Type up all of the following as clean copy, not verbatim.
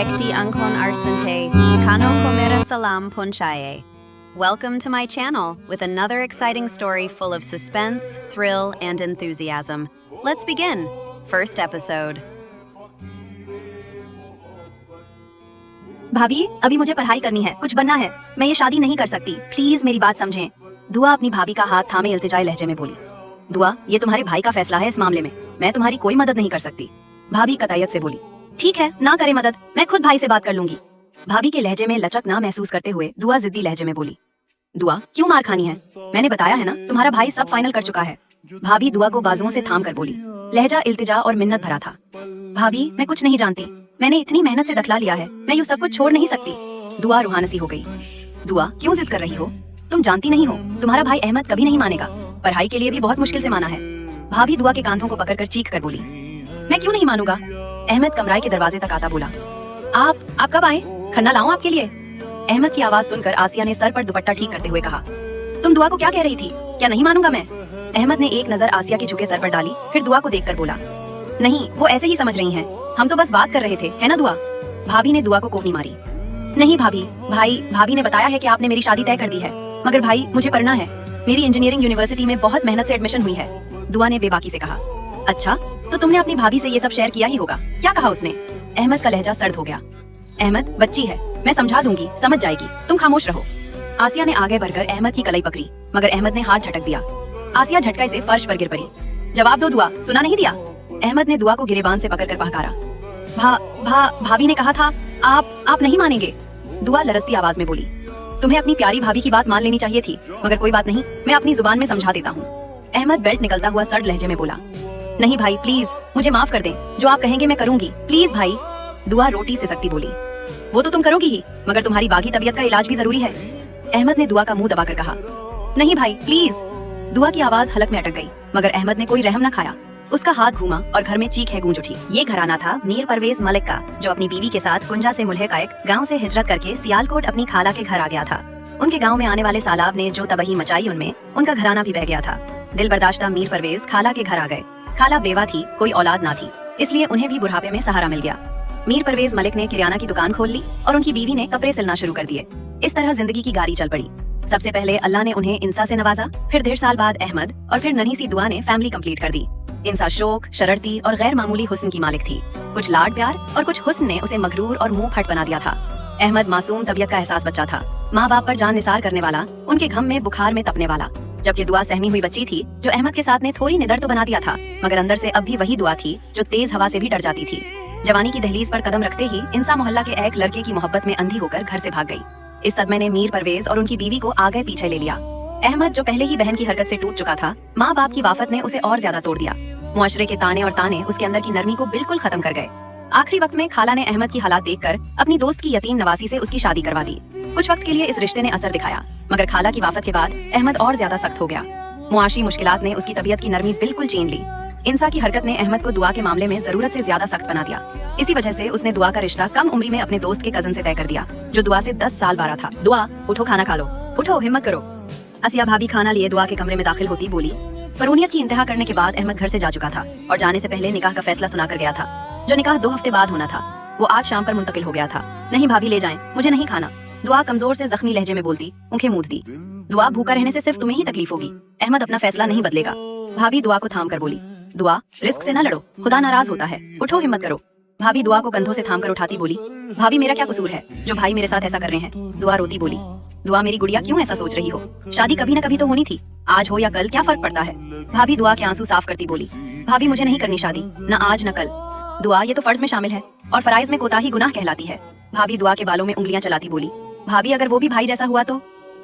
Bekti Angkon Arsante, Kano Komera Salam Ponchaye. Welcome to my channel with another exciting story full of suspense, thrill, and enthusiasm. Let's begin. First episode. भाभी, अभी मुझे पढ़ाई करनी है, कुछ बनना है। मैं ये शादी नहीं कर सकती, प्लीज मेरी बात समझें। दुआ अपनी भाभी का हाथ थामे इल्तिजाई लहजे में बोली। दुआ, ये तुम्हारे भाई का फैसला है इस मामले में, मैं तुम्हारी कोई मदद नहीं कर सकती। भाभी कतायत से बोली, ठीक है, ना करे मदद, मैं खुद भाई से बात कर लूंगी। भाभी के लहजे में लचक ना महसूस करते हुए दुआ जिद्दी लहजे में बोली, दुआ क्यों मार खानी है? मैंने बताया है ना, तुम्हारा भाई सब फाइनल कर चुका है। भाभी दुआ को बाजुओं से थाम कर बोली। लहजा इल्तिजा और मिन्नत भरा था। भाभी, मैं कुछ नहीं जानती, मैंने इतनी मेहनत से दखला लिया है, मैं ये सब कुछ छोड़ नहीं सकती। दुआ रूहानसी हो गई। दुआ क्यों जिद कर रही हो? तुम जानती नहीं हो, तुम्हारा भाई अहमद कभी नहीं मानेगा, पढ़ाई के लिए भी बहुत मुश्किल से माना है। भाभी दुआ के कांधों को पकड़कर चीख कर बोली, मैं क्यों नहीं मानूंगा? अहमद कमराए के दरवाजे तक आता बोला, आप कब आए? खन्ना लाऊं आपके लिए? अहमद की आवाज सुनकर आसिया ने सर पर दुपट्टा ठीक करते हुए कहा, तुम दुआ को क्या कह रही थी? क्या नहीं मानूंगा मैं? अहमद ने एक नजर आसिया के झुके सर पर डाली, फिर दुआ को देखकर बोला, नहीं, वो ऐसे ही समझ रही हैं, हम तो बस बात कर रहे थे, है ना दुआ? भाभी ने दुआ को कोहनी मारी। नहीं भाभी, भाभी ने बताया है कि आपने मेरी शादी तय कर दी है, मगर भाई मुझे पढ़ना है, मेरी इंजीनियरिंग यूनिवर्सिटी में बहुत मेहनत से एडमिशन हुई है। दुआ ने बेबाकी से कहा, अच्छा, तो तुमने अपनी भाभी से ये सब शेयर किया ही होगा, क्या कहा उसने? अहमद का लहजा सर्द हो गया। अहमद बच्ची है, मैं समझा दूंगी, समझ जाएगी, तुम खामोश रहो। आसिया ने आगे बढ़कर अहमद की कलाई पकड़ी, मगर अहमद ने हाथ झटक दिया। आसिया झटके से फर्श पर गिर पड़ी। जवाब दो दुआ, सुना नहीं दिया? अहमद ने दुआ को गिरेबान से पकड़कर बहकारा। भाभी ने कहा था, आप नहीं मानेंगे। दुआ लरसती आवाज में बोली, तुम्हें अपनी प्यारी भाभी की बात मान लेनी चाहिए थी, मगर कोई बात नहीं, मैं अपनी जुबान में समझा देता हूँ। अहमद बेल्ट निकलता हुआ सर्द लहजे में बोला, नहीं भाई प्लीज, मुझे माफ कर दें, जो आप कहेंगे मैं करूंगी, प्लीज भाई। दुआ रोटी से सकती बोली, वो तो तुम करोगी ही, मगर तुम्हारी बागी तबीयत का इलाज भी जरूरी है। अहमद ने दुआ का मुंह दबाकर कहा, नहीं भाई प्लीज। दुआ की आवाज हलक में अटक गई, मगर अहमद ने कोई रहम न खाया। उसका हाथ घूमा और घर में चीख गूंज उठी। ये घराना था मीर परवेज मलिक का, जो अपनी बीवी के साथ कुंजा से मुल्हिक एक गांव से हिजरत करके सियालकोट अपनी खाला के घर आ गया था। उनके गांव में आने वाले सालाब ने जो तबाही मचाई, उनमें उनका घराना भी बह गया था। दिल बर्दाश्ता मीर परवेज खाला के घर आ गए। खाला बेवा थी, कोई औलाद ना थी, इसलिए उन्हें भी बुढ़ापे में सहारा मिल गया। मीर परवेज मलिक ने किराना की दुकान खोल ली और उनकी बीवी ने कपड़े सिलना शुरू कर दिए। इस तरह जिंदगी की गाड़ी चल पड़ी। सबसे पहले अल्लाह ने उन्हें इंसा से नवाजा, फिर 1.5 साल बाद अहमद और फिर नन्ही सी दुआ ने फैमिली कंप्लीट कर दी। इंसा शौक, शरारती और गैर मामूली हुस्न की मालिक थी। कुछ लाड प्यार और कुछ हुस्न ने उसे मगरूर और मुंह फट बना दिया था। अहमद मासूम तबीयत का एहसास बच्चा था, माँ बाप पर जान निसार करने वाला, उनके घम में बुखार में तपने वाला। जबकि दुआ सहमी हुई बच्ची थी, जो अहमद के साथ ने थोड़ी निडर तो बना दिया था, मगर अंदर से अब भी वही दुआ थी जो तेज हवा से भी डर जाती थी। जवानी की दहलीज पर कदम रखते ही इंसा मोहल्ला के एक लड़के की मोहब्बत में अंधी होकर घर से भाग गई। इस सदमे ने मीर परवेज और उनकी बीवी को आगे पीछे ले लिया। अहमद, जो पहले ही बहन की हरकत से टूट चुका था, माँ बाप की वाफत ने उसे और ज्यादा तोड़ दिया। मुआशरे के ताने और ताने उसके अंदर की नरमी को बिल्कुल खत्म कर गए। आखिरी वक्त में खाला ने अहमद की हालात देखकर अपनी दोस्त की यतीम नवासी से उसकी शादी करवा दी। कुछ वक्त के लिए इस रिश्ते ने असर दिखाया, मगर खाला की वाफत के बाद अहमद और ज्यादा सख्त हो गया। मुआशी मुश्किलात ने उसकी तबीयत की नरमी बिल्कुल छीन ली। इंसा की हरकत ने अहमद को दुआ के मामले में जरूरत से ज्यादा सख्त बना दिया। इसी वजह से उसने दुआ का रिश्ता कम उम्री में अपने दोस्त के कजन से तय कर दिया, जो दुआ से 10 साल बड़ा था। दुआ उठो, खाना खा लो, उठो, हिम्मत करो। आसिया भाभी खाना लिए दुआ के कमरे में दाखिल होती बोली। फरूनियत की इंतहा करने के बाद अहमद घर से जा चुका था और जाने से पहले निकाह का फैसला सुना कर गया था। जो निकाह 2 हफ्ते बाद होना था, वो आज शाम पर मुंतकिल हो गया था। नहीं भाभी ले जाएं, मुझे नहीं खाना। दुआ कमजोर से जख्मी लहजे में बोलती, आंखें मूंदती। दुआ भूखा रहने से सिर्फ तुम्हें ही तकलीफ होगी, अहमद अपना फैसला नहीं बदलेगा। भाभी दुआ को थाम कर बोली, दुआ रिस्क से न लड़ो, खुदा नाराज होता है, उठो, हिम्मत करो। भाभी दुआ को कंधों से थाम कर उठाती बोली, भाभी मेरा क्या कसूर है जो भाई मेरे साथ ऐसा कर रहे हैं? दुआ रोती बोली, दुआ मेरी गुड़िया क्यों ऐसा सोच रही हो? शादी कभी न कभी तो होनी थी, आज हो या कल क्या फर्क पड़ता है? भाभी दुआ के आंसू साफ करती बोली, भाभी मुझे नहीं करनी शादी, न आज न कल। दुआ ये तो फर्ज में शामिल है और फराइज में कोताही गुनाह कहलाती है। भाभी दुआ के बालों में उंगलियां चलाती बोली, भाभी अगर वो भी भाई जैसा हुआ तो?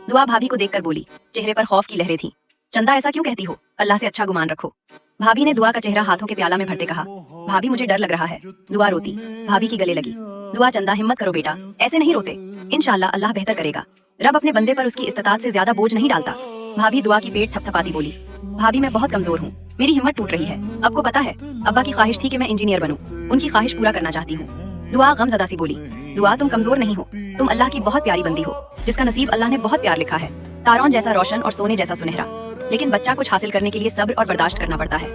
दुआ भाभी को देखकर बोली, चेहरे पर खौफ की लहरें थी। चंदा ऐसा क्यों कहती हो? अल्लाह से अच्छा गुमान रखो। भाभी ने दुआ का चेहरा हाथों के प्याला में भरते कहा, भाभी मुझे डर लग रहा है। दुआ रोती, भाभी की गले लगी। दुआ, चंदा हिम्मत करो बेटा, ऐसे नहीं रोते, इंशाल्लाह अल्लाह बेहतर करेगा। रब अपने बंदे पर उसकी इस्तिताअत से ज्यादा बोझ नहीं डालता। भाभी दुआ की पेट थपथपाती बोली, भाभी मैं बहुत कमजोर हूँ, मेरी हिम्मत टूट रही है। आपको पता है अब्बा की ख्वाहिश थी कि मैं इंजीनियर बनूं, उनकी ख्वाहिश पूरा करना चाहती हूँ। दुआ गमज़दा सी बोली, दुआ तुम कमजोर नहीं हो, तुम अल्लाह की बहुत प्यारी बंदी हो, जिसका नसीब अल्लाह ने बहुत प्यार लिखा है, तारों जैसा रोशन और सोने जैसा सुनहरा। लेकिन बच्चा कुछ हासिल करने के लिए सब्र और बर्दाश्त करना पड़ता है।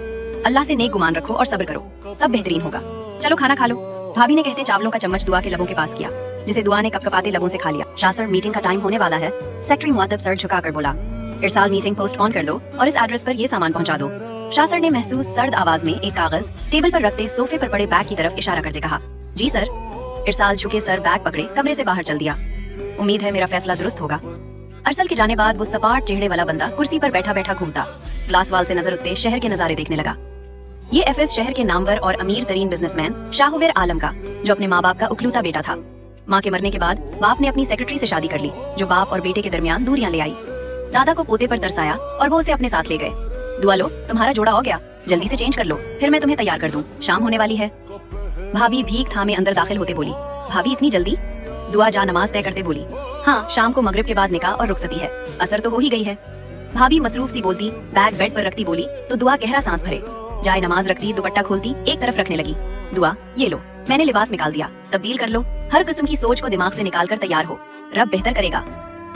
अल्लाह से नेक गुमान रखो और सब्र करो, सब बेहतरीन होगा। चलो खाना खा लो। भाभी ने कहते चावलों का चम्मच दुआ के लबों के पास किया, जिसे दुआ ने कपकपाते लबों से खा लिया। शाह सर, मीटिंग का टाइम होने वाला है। सेक्रेटरी मुअद्दब सर झुकाकर बोला, इरसाल मीटिंग पोस्टपोन कर दो और इस एड्रेस पर ये सामान पहुंचा दो। शाह सर ने महसूस सर्द आवाज में एक कागज टेबल पर रखते सोफे पर पड़े बैग की तरफ इशारा करते कहा, जी सर। इरसाल झुके सर बैग पकड़े कमरे से बाहर चल दिया। उम्मीद है मेरा फैसला दुरुस्त होगा। अरसल के जाने बाद वो सपाट चेहरे वाला बंदा कुर्सी पर बैठा बैठा घूमता, ग्लास वाल से नजर उठते शहर के नजारे देखने लगा। ये एफएस शहर के नामवर और अमीर तरीन बिजनेसमैन शाहवेर आलम का, जो अपने माँ बाप का उकलूता बेटा था। माँ के मरने के बाद बाप ने अपनी सेक्रेटरी से शादी कर ली, जो बाप और बेटे के दरमियान दूरियां ले आई। दादा को पोते पर तरसाया और वो उसे अपने साथ ले गए। दुआ लो, तुम्हारा जोड़ा हो गया, जल्दी से चेंज कर लो, फिर मैं तुम्हें तैयार कर दूं, शाम होने वाली है। भाभी भीख थामे अंदर दाखिल होते बोली, भाभी इतनी जल्दी? दुआ जा नमाज तय करते बोली, हाँ, शाम को मगरिब के बाद निकाह और रुखसती है, असर तो हो ही गई है। भाभी मसरूफ सी बोलती, बैग बेड पर रखती बोली तो दुआ गहरा सांस भरे, जाए नमाज रखती, दुपट्टा खोलती, एक तरफ रखने लगी। दुआ, ये लो, मैंने लिबास निकाल दिया, तब्दील कर लो, हर किस्म की सोच को दिमाग से निकाल कर तैयार हो, रब बेहतर करेगा।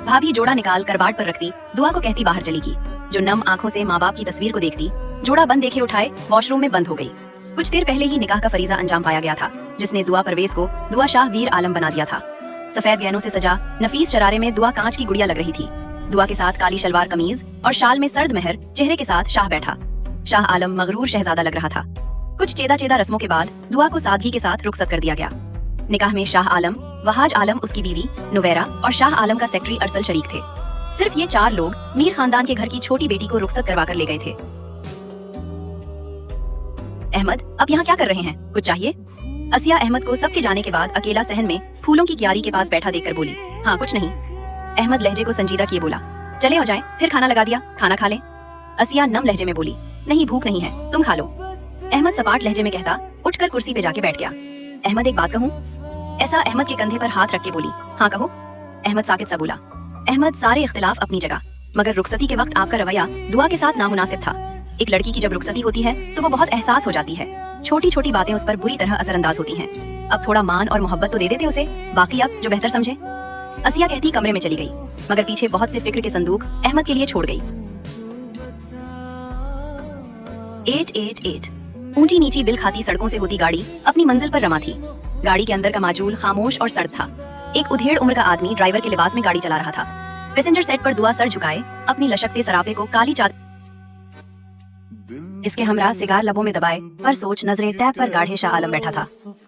भाभी जोड़ा निकाल करवाट पर रखती, दुआ को कहती बाहर चली गई, जो नम आंखों से माँ बाप की तस्वीर को देखती। जोड़ा बंद देखे उठाए वॉशरूम में बंद हो गई। कुछ देर पहले ही निकाह का फरीजा अंजाम पाया गया था, जिसने दुआ परवेज को दुआ शाह वीर आलम बना दिया था। सफेद गहनों से सजा नफीस शरारे में दुआ कांच की गुड़िया लग रही थी। दुआ के साथ काली शलवार कमीज और शाल में सर्द मेहर चेहरे के साथ शाह बैठा। शाह आलम मगरूर शहजादा लग रहा था। कुछ चेदा चेदा रस्मों के बाद दुआ को सादगी के साथ रुखसत कर दिया गया। निकाह में शाह आलम, वहाज आलम उसकी बीवी, नुवेरा और शाह आलम का सेक्रेटरी अरसल शरीक थे। सिर्फ ये 4 लोग मीर खानदान के घर की छोटी बेटी को रुखसत करवा कर ले गए थे। अहमद, अब यहाँ क्या कर रहे हैं, कुछ चाहिए? असिया अहमद को सबके जाने के बाद अकेला सहन में फूलों की क्यारी के पास बैठा देखकर बोली, हाँ कुछ नहीं। अहमद लहजे को संजीदा किए बोला, चले हो जाएं, फिर खाना लगा दिया, खाना खा लें। असिया नम लहजे में बोली, नहीं भूख नहीं है, तुम खा लो। अहमद सपाट लहजे में कहता उठकर कुर्सी पे जाके बैठ गया। अहमद, एक बात कहूँ? ऐसा अहमद के कंधे पर हाथ रख के बोली, हाँ कहो। अहमद साकित सा बोला। अहमद, सारे इख्तिलाफ अपनी जगह, मगर रुखसती के वक्त आपका रवैया दुआ के साथ नामुनासिब था। एक लड़की की जब रुखसती होती है तो वो बहुत एहसास हो जाती है, छोटी छोटी बातें उस पर बुरी तरह असरअंदाज होती हैं। अब थोड़ा मान और मोहब्बत तो दे देते उसे, बाकी अब जो बेहतर समझे। असिया कहती कमरे में चली गई, मगर पीछे बहुत से फिक्र के संदूक अहमद के लिए छोड़ गई। 888 ऊंची नीची बिल खाती सड़कों से होती गाड़ी अपनी मंजिल पर रमा थी। गाड़ी के अंदर का माजूल खामोश और सर्द था। एक उधेड़ उम्र का आदमी ड्राइवर के लिबास में गाड़ी चला रहा था। पैसेंजर सेट पर दुआ सर झुकाए अपनी लशकते सरापे को काली चादर इसके हमरा सिगार लबों में दबाए पर सोच नजरें टैब पर गाढ़े शाह आलम बैठा था।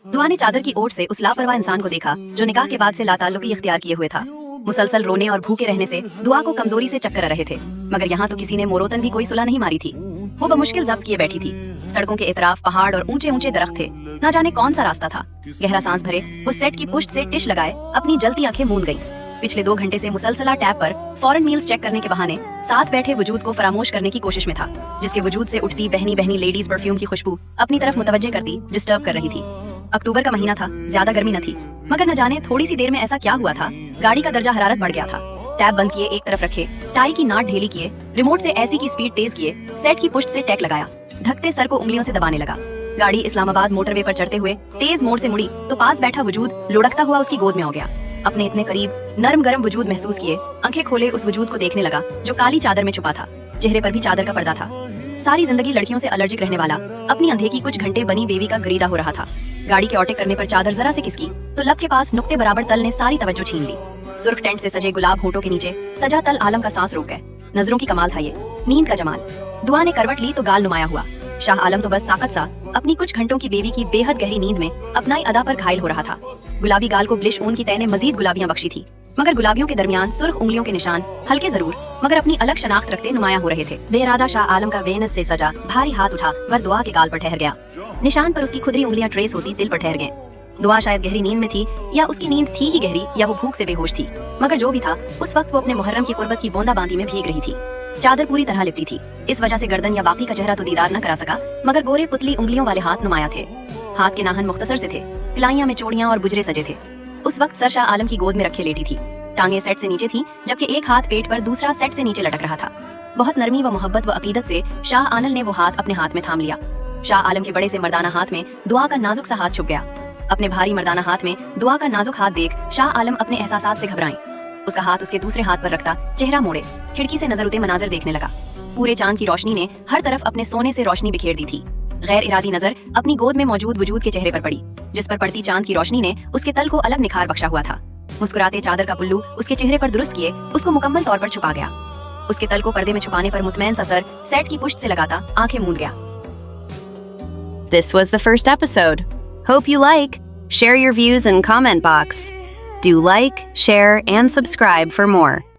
दुआ ने चादर की ओट से उस लापरवाह इंसान को देखा जो निकाह के बाद से लाताल्लुकी इख्तियार किए हुए था। मुसलसल रोने और भूखे रहने से दुआ को कमजोरी से चक्कर आ रहे थे, मगर यहाँ तो किसी ने मोरोतन भी कोई सुलह नहीं मारी थी। वो बमुश्किल जब्त किए बैठी थी। सड़कों के इतराफ पहाड़ और ऊंचे ऊंचे दरख्त थे, न जाने कौन सा रास्ता था। गहरा सांस भरे वो सेट की पुष्ट से टिश लगाए अपनी जलती आंखें मूंद गई। पिछले 2 घंटे से मुसलसला टैब पर फॉरेन मील्स चेक करने के बहाने साथ बैठे वजूद को फरामोश करने की कोशिश में था, जिसके वजूद से उठती बहनी बहनी लेडीज परफ्यूम की खुशबू अपनी तरफ मुतवज्जे करती डिस्टर्ब कर रही थी। अक्टूबर का महीना था, ज्यादा गर्मी न थी, मगर न जाने थोड़ी सी देर में ऐसा क्या हुआ था, गाड़ी का दर्जा हरारत बढ़ गया था। टैब बंद किए, एक तरफ रखे, टाई की नाट ढीली किए, रिमोट से ऐसी की स्पीड तेज किए, सेट की पुष्ट से टैक लगाया, धकते सर को उंगलियों से दबाने लगा। गाड़ी इस्लामाबाद मोटरवे पर चढ़ते हुए तेज मोड़ से मुड़ी तो पास बैठा वजूद लुढ़कता हुआ उसकी गोद में हो गया। अपने इतने करीब नरम गरम वजूद महसूस किए, आंखें खोले उस वजूद को देखने लगा जो काली चादर में छुपा था। चेहरे पर भी चादर का पर्दा था। सारी जिंदगी लड़कियों से एलर्जिक रहने वाला अपनी अंधेरी कुछ घंटे बनी बेबी का गरीदा हो रहा था। गाड़ी के ऑटे करने पर चादर जरा से किसकी तो लब के पास नुक्ते बराबर तल ने सारी तवज्जो छीन ली। सुर्ख टेंट से सजे गुलाब होठों के नीचे सजा तल आलम का सांस रोक गए। नजरों की कमाल था ये, नींद का जमाल। दुआ ने करवट ली तो गाल नुमाया हुआ। शाह आलम तो बस साकत सा अपनी कुछ घंटों की बेबी की बेहद गहरी नींद में अपनाई अदा पर घायल हो रहा था। गुलाबी गाल को ब्लिश ऊन की तय ने मजीद गुलाबियां बख्शी थी, मगर गुलाबियों के दरमियान सुर्ख उंगलियों के निशान हल्के जरूर मगर अपनी अलग शनाख्त रखते नुमाया हो रहे थे। बेइरादा शाह आलम का वेनस से सजा भारी हाथ उठा वर दुआ के गाल पर ठहर गया। निशान पर उसकी खुदरी उंगलियां ट्रेस होती दिल पर ठहर गए। दुआ शायद गहरी नींद में थी, या उसकी नींद थी ही गहरी, या वो भूख से बेहोश थी, मगर जो भी था उस वक्त वो अपने मुहर्रम की कुर्बत की बूंदाबांदी में भीग रही थी। चादर पूरी तरह लिपटी थी, इस वजह से गर्दन या बाकी का चेहरा तो दीदार न करा सका, मगर गोरे पुतली उंगलियों वाले हाथ नुमाया थे। हाथ के नाहन मुख्तसर से थे, कलाइयां में चूड़ियां और बुजरे सजे थे। उस वक्त सर शाह आलम की गोद में रखे लेटी थी। टांगे सेट से नीचे थी, जबकि एक हाथ पेट पर, दूसरा सेट से नीचे लटक रहा था। बहुत नरमी व मोहब्बत व अकीदत से शाह आनल ने वो हाथ अपने हाथ में थाम लिया। शाह आलम के बड़े से मर्दाना हाथ में दुआ का नाजुक सा हाथ छुप गया। अपने भारी मर्दाना हाथ में दुआ का नाजुक हाथ देख शाह आलम अपने एहसासात से घबराए। उसका हाथ उसके दूसरे हाथ पर रखता चेहरा मोड़े खिड़की से नजरुते मनाजर देखने लगा। पूरे चांद की रोशनी ने हर तरफ अपने सोने से रोशनी बिखेर दी थी। गैर इरादी नजर अपनी गोद में मौजूद वजूद के चेहरे पर पड़ी। जिस पर पड़ती चांद की रोशनी ने उसके तल को अलग निखार बख्शा हुआ था। मुस्कुराते चादर का पुल्लू उसके चेहरे पर दुरुस्त किए उसको मुकम्मल तौर पर छुपा गया। उसके तल को पर्दे में छुपाने पर मुतमैन सा सर सेट की पुश्त से लगाता आंखें मूंद गया। This was the first episode. Hope you like. Share your views in comment box. Do like, share, and subscribe for more.